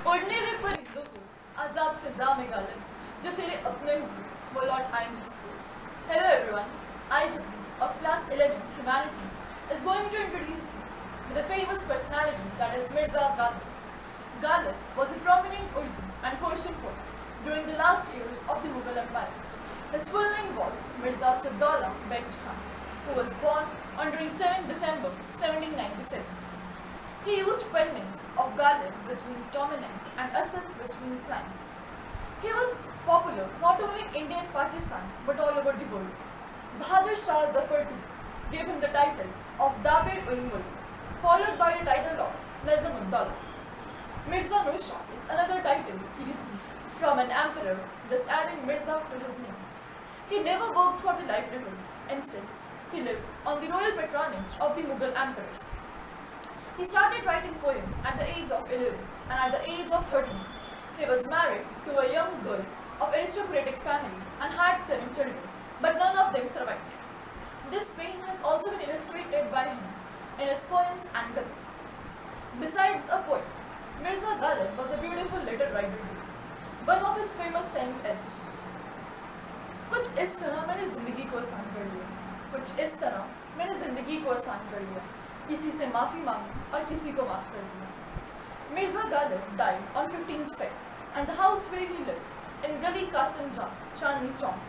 उड़ने में परिंदों को आजाद फिजा में गालिब जो तेरे अपने हुए will not time this face. Hello everyone, I Jyoti of class 11 Humanities is going to introduce you with a famous personality that is Mirza Ghalib. Ghalib was a prominent Urdu and Persian poet during the last years of the Mughal Empire. His full name was Mirza Saddaullah Beg Khan, who was born on 27 December 1797. He used pen names of Ghalib, which means dominant, and Asad, which means lion. He was popular not only in India and Pakistan, but all over the world. Bahadur Shah Zafar II gave him the title of Dabir-ul-Mulk, followed by the title of Nizam-ud-Dawla. Mirza Nur Shah is another title he received from an emperor, thus adding Mirza to his name. He never worked for the livelihood. Instead, he lived on the royal patronage of the Mughal emperors. He started writing poems at the age of 11 and at the age of 13. He was married to a young girl of aristocratic family and had 7 children, but none of them survived. This pain has also been illustrated by him in his poems and ghazals. Besides a poet, Mirza Ghalib was a beautiful letter writer too. One of his famous sayings is, कुछ इस तरह मैंने ज़िंदगी को आसान कर लिया, कुछ इस तरह मैंने ज़िंदगी को आसान कर लिया, किसी से माफ़ी मांगी और किसी को माफ़ कर दिया. Mirza Ghalib died on 15th Feb, and the house where he lived in Gali Qasim Jah, Chandni Chowk,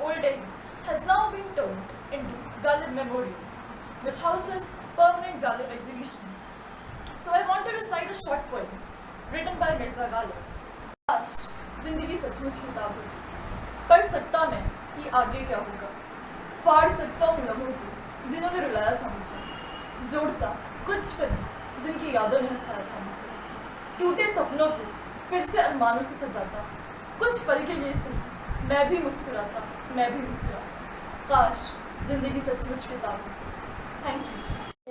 Old Delhi, has now been turned into Ghalib Memorial, which houses permanent Ghalib exhibition. So I want to recite a short poem written by Mirza Ghalib. काश जिंदगी सचमुच किताब हो, पढ़ सकता मैं कि आगे क्या होगा, फाड़ सकता हूँ लम्हों को जिन्होंने रुलाया था मुझे, जोड़ता कुछ फिल्म जिनकी यादों ने हंसाया था मुझे, टूटे सपनों को फिर से अरमानों से सजाता, कुछ पल के लिए सही मैं भी मुस्कुराता, मैं भी मुस्कुराता, काश जिंदगी सचमुच किताब हो. Thank you.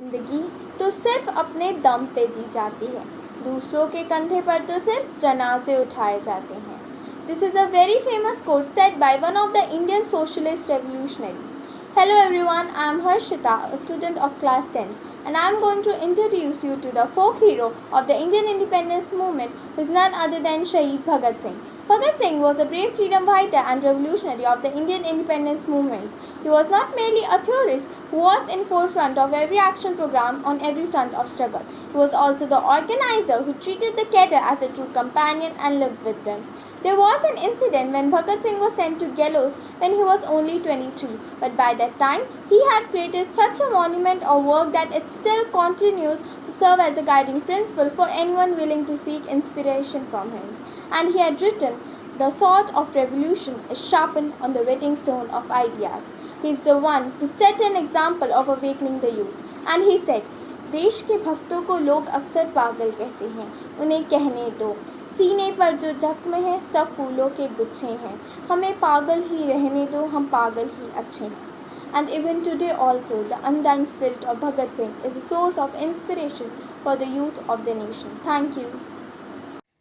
जिंदगी तो सिर्फ अपने दम पे जी जाती है, दूसरों के कंधे पर तो सिर्फ जनाजे उठाए जाते हैं. This is a very famous quote said by one of the Indian socialist revolutionary. Hello everyone, I am Harshita, a student of class 10, and I am going to introduce you to the folk hero of the Indian independence movement, who is none other than Shaheed Bhagat Singh. Bhagat Singh was a brave freedom fighter and revolutionary of the Indian independence movement. He was not merely a theorist who was in forefront of every action program on every front of struggle. He was also the organizer who treated the cadre as a true companion and lived with them. There was an incident when Bhagat Singh was sent to gallows when he was only 23, but by that time he had created such a monument of work that it still continues to serve as a guiding principle for anyone willing to seek inspiration from him. And he had written, "The sword of revolution is sharpened on the whetting stone of ideas." He is the one who set an example of awakening the youth. And he said, देश के भक्तों को लोग अक्सर पागल कहते हैं, उन्हें कहने दो, सीने पर जो जख्म है सब फूलों के गुच्छे हैं, हमें पागल ही रहने दो, हम पागल ही अच्छे हैं. And even today also, the undying spirit of Bhagat Singh is a source of inspiration for the youth of the nation. Thank you.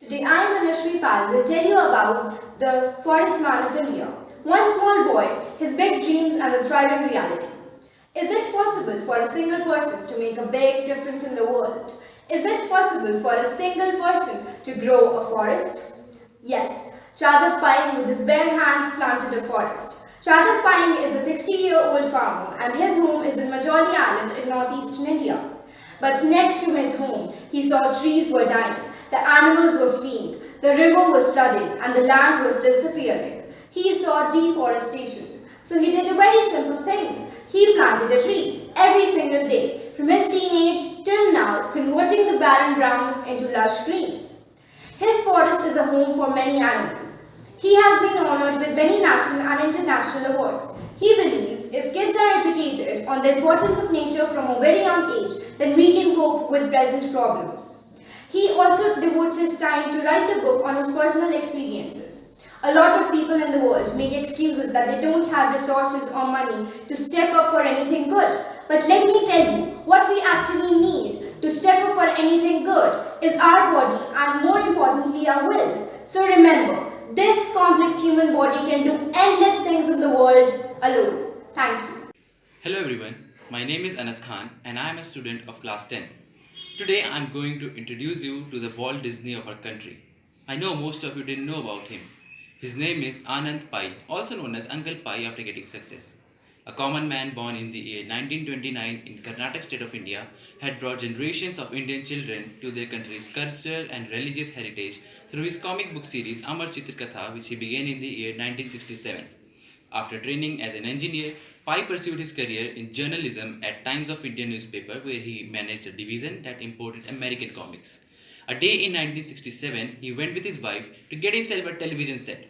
Today I, Manashwi Pal, will tell you about the Forest Man of India. One small boy, his big dreams and a thriving reality. Is it possible for a single person to make a big difference in the world? Is it possible for a single person to grow a forest? Yes, Chadav Paing with his bare hands planted a forest. Chadav Paing is a 60-year-old farmer and his home is in Majoli Island in northeastern India. But next to his home, he saw trees were dying, the animals were fleeing, the river was flooding and the land was disappearing. He saw deforestation. So he did a very simple thing. He planted a tree every single day, from his teenage till now, converting the barren browns into lush greens. His forest is a home for many animals. He has been honored with many national and international awards. He believes if kids are educated on the importance of nature from a very young age, then we can cope with present problems. He also devotes his time to write a book on his personal experiences. A lot of people in the world make excuses that they don't have resources or money to step up for anything good. But let me tell you, what we actually need to step up for anything good is our body and more importantly our will. So remember, this complex human body can do endless things in the world alone. Thank you. Hello everyone, my name is Anas Khan and I am a student of class 10. Today I am going to introduce you to the Walt Disney of our country. I know most of you didn't know about him. His name is Anand Pai, also known as Uncle Pai after getting success. A common man born in the year 1929 in Karnataka state of India had brought generations of Indian children to their country's cultural and religious heritage through his comic book series Amar Chitrkatha, which he began in the year 1967. After training as an engineer, Pai pursued his career in journalism at Times of India newspaper where he managed a division that imported American comics. A day in 1967, he went with his wife to get himself a television set.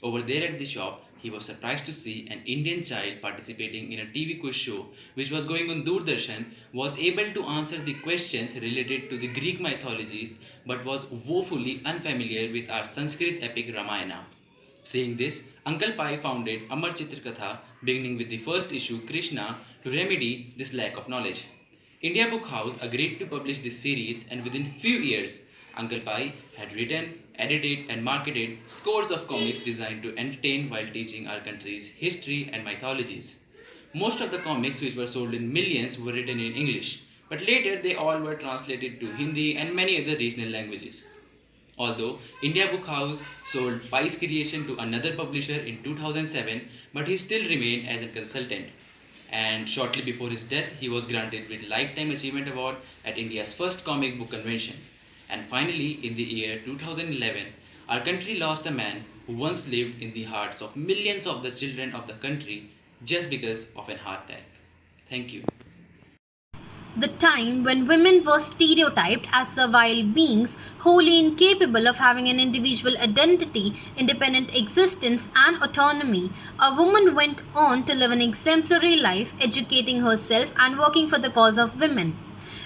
Over there at the shop, he was surprised to see an Indian child participating in a TV quiz show which was going on Doordarshan, was able to answer the questions related to the Greek mythologies but was woefully unfamiliar with our Sanskrit epic Ramayana. Seeing this, Uncle Pai founded Amar Chitrkatha, beginning with the first issue Krishna, to remedy this lack of knowledge. India Book House agreed to publish this series, and within few years, Uncle Pai had written, edited, and marketed scores of comics designed to entertain while teaching our country's history and mythologies. Most of the comics, which were sold in millions, were written in English, but later they all were translated to Hindi and many other regional languages. Although India Book House sold Pai's creation to another publisher in 2007, but he still remained as a consultant. And shortly before his death, he was granted with Lifetime Achievement Award at India's first comic book convention. And finally, in the year 2011, our country lost a man who once lived in the hearts of millions of the children of the country just because of an heart attack. Thank you. The time when women were stereotyped as servile beings, wholly incapable of having an individual identity, independent existence, and autonomy, a woman went on to live an exemplary life, educating herself and working for the cause of women.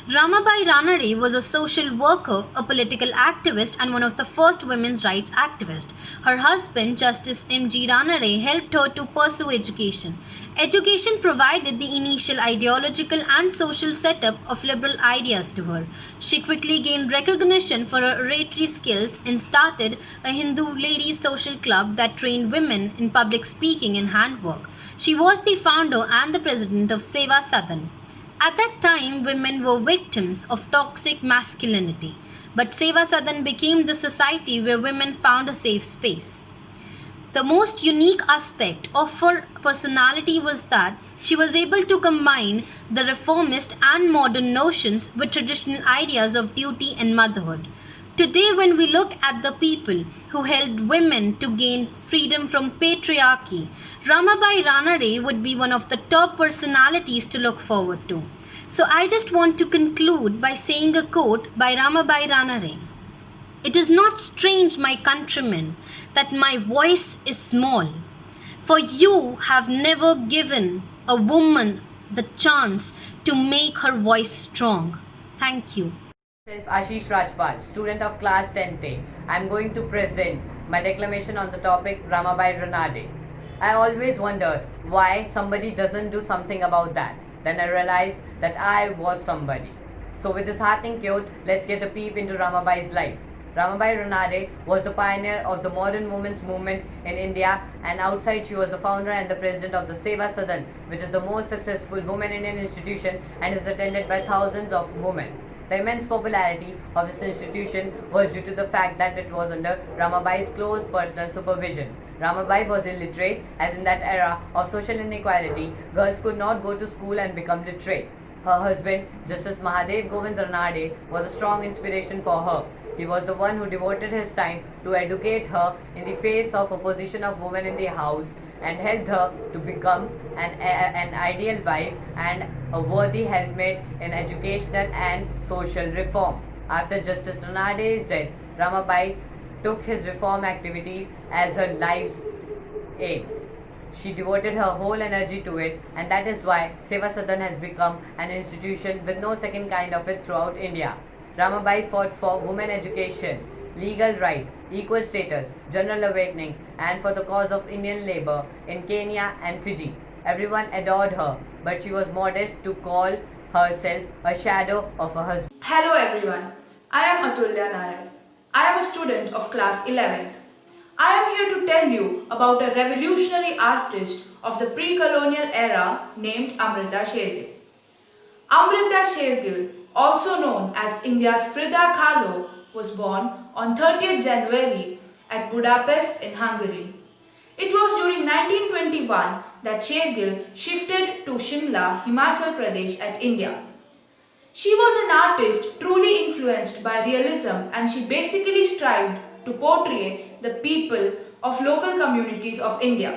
Ramabai Ranade was a social worker, a political activist, and one of the first women's rights activists. Her husband, Justice M.G. Ranade, helped her to pursue education. Education provided the initial ideological and social setup of liberal ideas to her. She quickly gained recognition for her oratory skills and started a Hindu ladies' social club that trained women in public speaking and handwork. She was the founder and the president of Seva Sadan. At that time, women were victims of toxic masculinity, but Seva Sadan became the society where women found a safe space. The most unique aspect of her personality was that she was able to combine the reformist and modern notions with traditional ideas of duty and motherhood. Today, when we look at the people who helped women to gain freedom from patriarchy, Ramabai Ranade would be one of the top personalities to look forward to. So I just want to conclude by saying a quote by Ramabai Ranade. It is not strange, my countrymen, that my voice is small, for you have never given a woman the chance to make her voice strong. Thank you. Myself Ashish Rajpal, student of class 10th. I am going to present my declamation on the topic Ramabai Ranade. I always wondered why somebody doesn't do something about that. Then I realized that I was somebody. So with this heartening quote, let's get a peep into Ramabai's life. Ramabai Ranade was the pioneer of the modern women's movement in India, and outside she was the founder and the president of the Seva Sadan, which is the most successful women Indian institution and is attended by thousands of women. The immense popularity of this institution was due to the fact that it was under Ramabai's close personal supervision. Ramabai was illiterate, as in that era of social inequality, girls could not go to school and become literate. Her husband, Justice Mahadev Govind Ranade, was a strong inspiration for her. He was the one who devoted his time to educate her in the face of opposition of women in the house and helped her to become an ideal wife and a worthy helpmate in educational and social reform. After Justice Ranade's death, Ramabai took his reform activities as her life's aim. She devoted her whole energy to it, and that is why Seva Sadan has become an institution with no second kind of it throughout India. Ramabai fought for women education, legal right, equal status, general awakening, and for the cause of Indian labor in Kenya and Fiji. Everyone adored her, but she was modest to call herself a shadow of her husband. Hello everyone, I am Atulya Nair. I am a student of class 11th. I am here to tell you about a revolutionary artist of the pre-colonial era named Amrita Shergill. Amrita Shergill, also known as India's Frida Kahlo, was born on 30th January at Budapest in Hungary. It was during 1921 that Shergill shifted to Shimla, Himachal Pradesh at India. She was an artist truly influenced by realism, and she basically strived to portray the people of local communities of India.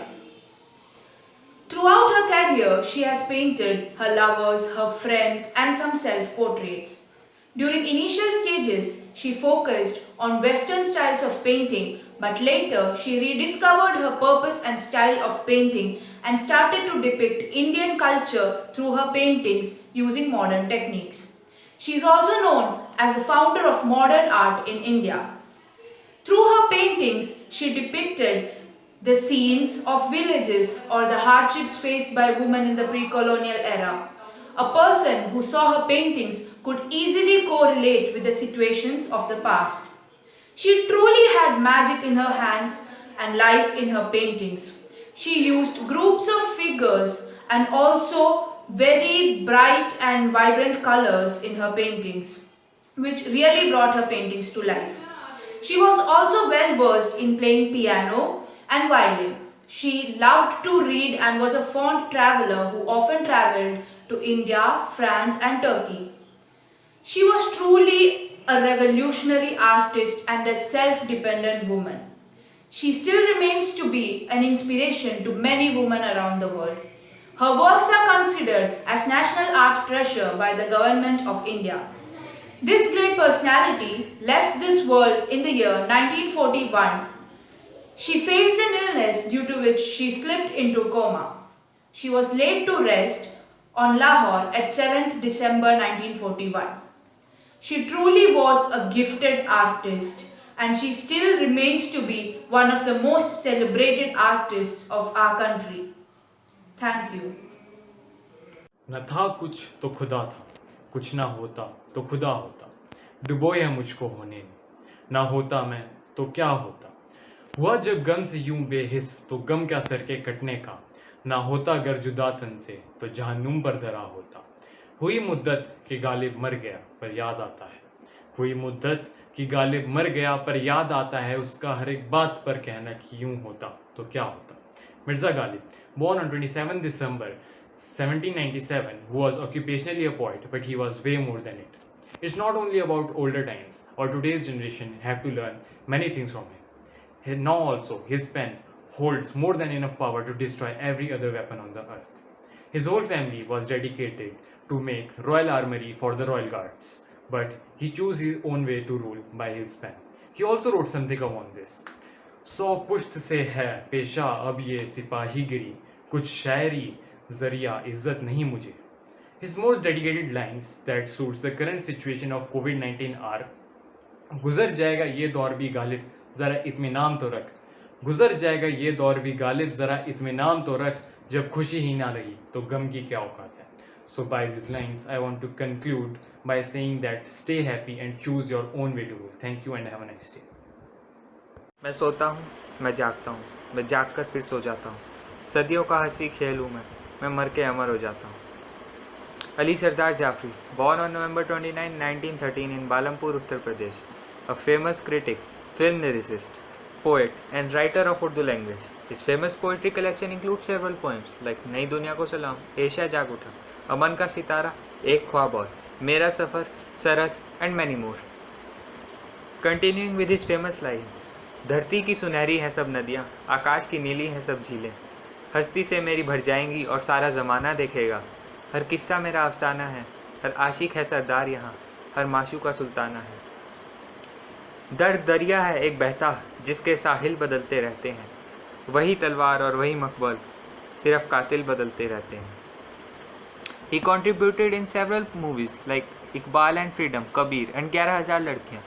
Throughout her career, she has painted her lovers, her friends, and some self-portraits. During initial stages, she focused on Western styles of painting, but later she rediscovered her purpose and style of painting and started to depict Indian culture through her paintings using modern techniques. She is also known as the founder of modern art in India. Through her paintings, she depicted the scenes of villages or the hardships faced by women in the pre-colonial era. A person who saw her paintings could easily correlate with the situations of the past. She truly had magic in her hands and life in her paintings. She used groups of figures and also very bright and vibrant colors in her paintings, which really brought her paintings to life. She was also well versed in playing piano and violin. She loved to read and was a fond traveler who often traveled to India, France, and Turkey. She was truly a revolutionary artist and a self-dependent woman. She still remains to be an inspiration to many women around the world. Her works are considered as national art treasure by the government of India. This great personality left this world in the year 1941. She faced an illness due to which she slipped into coma. She was laid to rest on Lahore at 7th December 1941. She truly was a gifted artist, and she still remains to be one of the most celebrated artists of our country. Thank you. न था कुछ तो खुदा था, कुछ ना होता तो खुदा होता, डुबोया मुझको होने में, ना होता मैं तो क्या होता। हुआ जब गम से यूं बेहिस तो गम क्या सर के कटने का, ना होता अगर जुदा तन से तो जहन्नुम पर धरा होता। हुई मुद्दत कि गालिब मर गया पर याद आता है, हुई मुद्दत कि गालिब मर गया पर याद आता है, उसका हर एक बात पर कहना कि यूं होता तो क्या होता। Mirza Ghalib, born on 27 December 1797, who was occupationally a poet, but he was way more than it. It's not only about older times or today's generation have to learn many things from him. Now also, his pen holds more than enough power to destroy every other weapon on the earth. His whole family was dedicated to make royal armory for the royal guards, but he chose his own way to rule by his pen. He also wrote something upon this. 100 पुश्त से है पेशा अब ये सिपाहीगिरी, कुछ शायरी जरिया इज्जत नहीं मुझे. His most dedicated lines that suits the current situation of COVID-19 are: गुजर जाएगा ये दौर भी गालिब ज़रा इत्मीनान तो रख, गुजर जाएगा ये दौर भी गालिब ज़रा इत्मीनान तो रख, जब खुशी ही ना रही तो गम की क्या औकात है. So by these lines I want to conclude by saying that stay happy and choose your own way to rule. Thank you and have a nice day. मैं सोता हूँ, मैं जागता हूँ, मैं जाग कर फिर सो जाता हूँ. सदियों का हंसी खेल हूँ मैं मर के अमर हो जाता हूँ. Ali Sardar Jafri, born on November 29, 1913 in Balampur, Uttar Pradesh, a famous critic, film lyricist, poet and writer of Urdu language. His famous poetry collection includes several poems like नई दुनिया को सलाम, एशिया जाग उठा, अमन का सितारा, एक ख्वाब और, मेरा सफ़र, सरहद and many more. Continuing with his famous lines, धरती की सुनहरी है सब नदियाँ, आकाश की नीली है सब झीलें, हस्ती से मेरी भर जाएंगी और सारा ज़माना देखेगा, हर किस्सा मेरा अफसाना है, हर आशिक है सरदार यहाँ, हर माशूका सुल्ताना है. दर्द दरिया है एक बहता जिसके साहिल बदलते रहते हैं, वही तलवार और वही मकबल, सिर्फ कातिल बदलते रहते हैं. He contributed in several movies like Iqbal and Freedom, Kabir and 11,000 लड़कियाँ.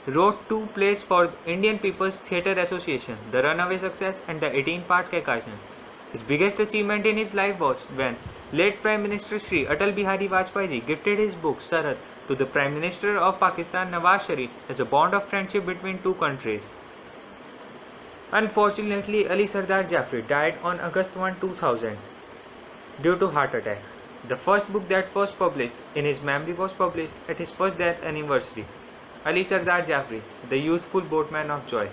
Wrote 2 plays for Indian People's Theatre Association, The Runaway Success and the 18-part Kehkashan. His biggest achievement in his life was when late Prime Minister Shri Atal Bihari Vajpayee ji gifted his book Sarhad to the Prime Minister of Pakistan Nawaz Sharif as a bond of friendship between two countries. Unfortunately, Ali Sardar Jafri died on August 1, 2000 due to heart attack. The first book that was published in his memory was published at his first death anniversary, Ali Sardar Jafri, the youthful boatman of joy.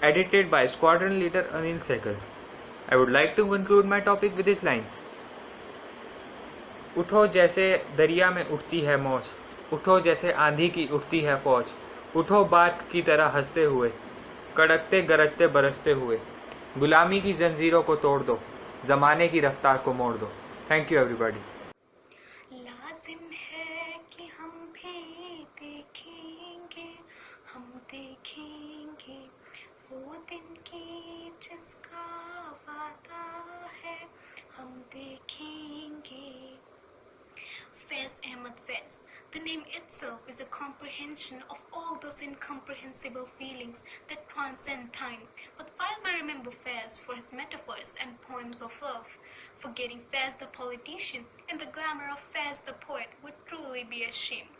Edited by Squadron Leader Anil Sehgal. I would like to conclude my topic with these lines. उठो जैसे दरिया में उठती है मौज, उठो जैसे आंधी की उठती है फौज, उठो बार्क की तरह हंसते हुए, कड़कते गरजते बरसते हुए, गुलामी की जंजीरों को तोड़ दो, ज़माने की रफ्तार को मोड़ दो. Thank you everybody. लाजिम है कि हम भी देखेंगे, हम देखेंगे वो दिन की जिसका वादा है, हम देखेंगे. Faiz Ahmad Faiz. The name itself is a comprehension of all those incomprehensible feelings that transcend time. But while we remember Faiz for his metaphors and poems of love, forgetting Faiz the politician and the glamour of Faiz the poet would truly be a shame.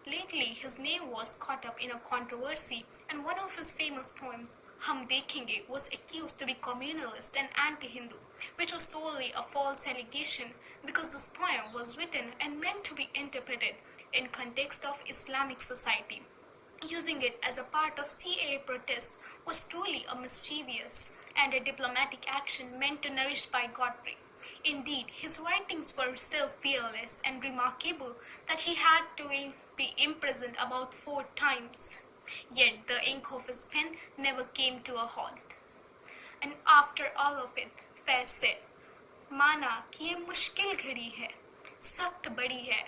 Lately, his name was caught up in a controversy, and one of his famous poems, Hum Dekhenge, was accused to be communalist and anti-Hindu, which was solely a false allegation because this poem was written and meant to be interpreted in context of Islamic society. Using it as a part of CAA protests was truly a mischievous and a diplomatic action meant to nourish by Godfrey. Indeed, his writings were still fearless and remarkable that he had to be imprisoned about 4 times. Yet the ink of his pen never came to a halt. And after all of it, Faiz said, माना कि ये मुश्किल घड़ी है, सख्त बड़ी है,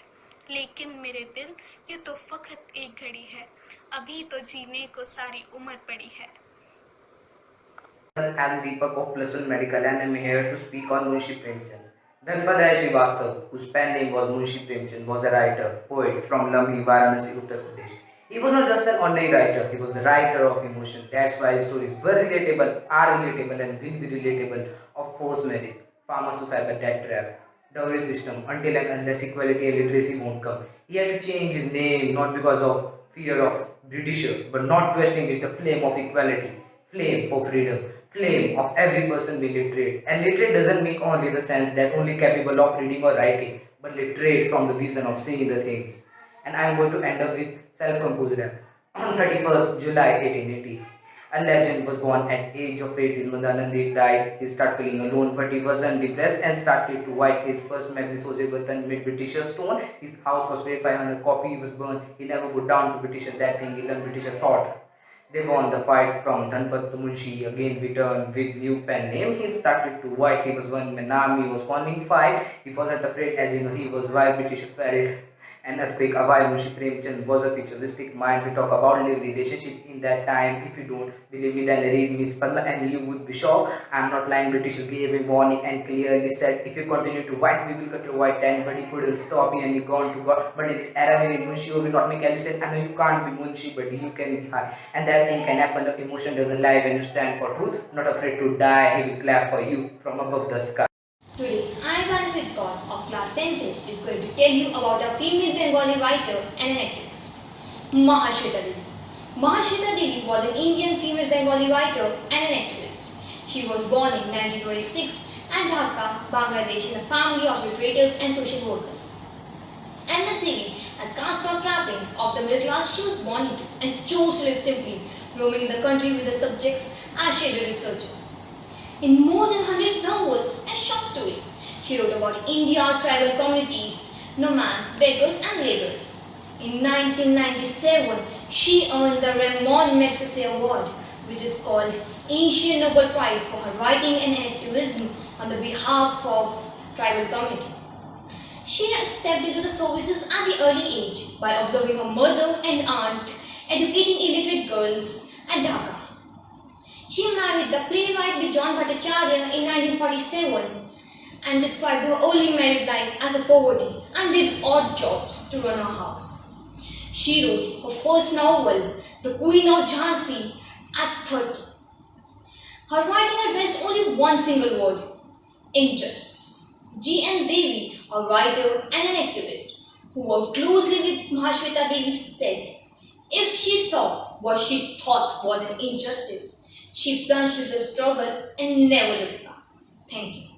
लेकिन मेरे दिल ये तो फकत एक घड़ी है, अभी तो जीने को सारी उम्र पड़ी है. I am Deepak of Plus One Medical and I am here to speak on Munshi Premchand. Dhanpad Rai Srivastava, whose pen name was Munshi Premchand, was a writer, poet from Lamhi, Varanasi, Uttar Pradesh. He was not just an ordinary writer, he was the writer of emotion. That's why his stories were relatable, are relatable and will be relatable, of forced marriage, farmer suicide by death trap, dowry system, until and unless equality and literacy won't come. He had to change his name not because of fear of Britisher, but not to extinguish the flame of equality, flame for freedom, flame of every person being literate. And literate doesn't make only the sense that only capable of reading or writing, but literate from the vision of seeing the things. And I am going to end up with self-composed rap. On 31st July 1880, a legend was born at age of 18. Madhanandi died. He started feeling alone, but he wasn't depressed and started to write his first magazine, Soze Watan, mid Britisher stone. His house was made 500 copy. He was burned. He never put down to Britishers that thing. He learned Britishers thought. They won the fight from Dhanpad to Munshi. Again returned with new pen name. He started to write. He was one Menam. He was calling fight. He wasn't afraid, as you know. He was why Britishers felt. An earthquake, Awai Munshi Premchand was a futuristic mind. We talk about live relationship in that time. If you don't believe me, then read Miss Padma and you would be shocked. I am not lying. British gave a warning and clearly said, if you continue to write, we will cut your white hand. But he couldn't stop you and he gone to God. But in this era, we need Munshi, you will not make any mistake. I know you can't be Munshi, but you can be high. And that thing can happen. The emotion doesn't lie when you stand for truth. Not afraid to die, he will clap for you from above the sky. Today, I, Banvit Kaur of class 10th is going to tell you about a female Bengali writer and an activist, Mahashweta Devi. Mahashweta Devi was an Indian female Bengali writer and an activist. She was born in 1926 at Dhaka, Bangladesh, in a family of literators and social workers. And Ms. Devi has cast off trappings of the middle class she was born into and chose to live simply, roaming the country with her subjects as shaded researchers. In more than 100 novels and short stories, she wrote about India's tribal communities, nomads, beggars and labourers. In 1997, she earned the Ramon Magsaysay Award, which is called Asian Nobel Prize for her writing and activism on the behalf of tribal community. She has stepped into the services at the early age by observing her mother and aunt educating illiterate girls at Dhaka. She married the playwright Bijon Bhattacharya in 1947 and described her early married life as a poverty and did odd jobs to run her house. She wrote her first novel, The Queen of Jhansi, at 30. Her writing addressed only one single word, injustice. G.N. Devi, a writer and an activist who worked closely with Mahashweta Devi, said, if she saw what she thought was an injustice, she plunged into the struggle and never looked back. Thank you.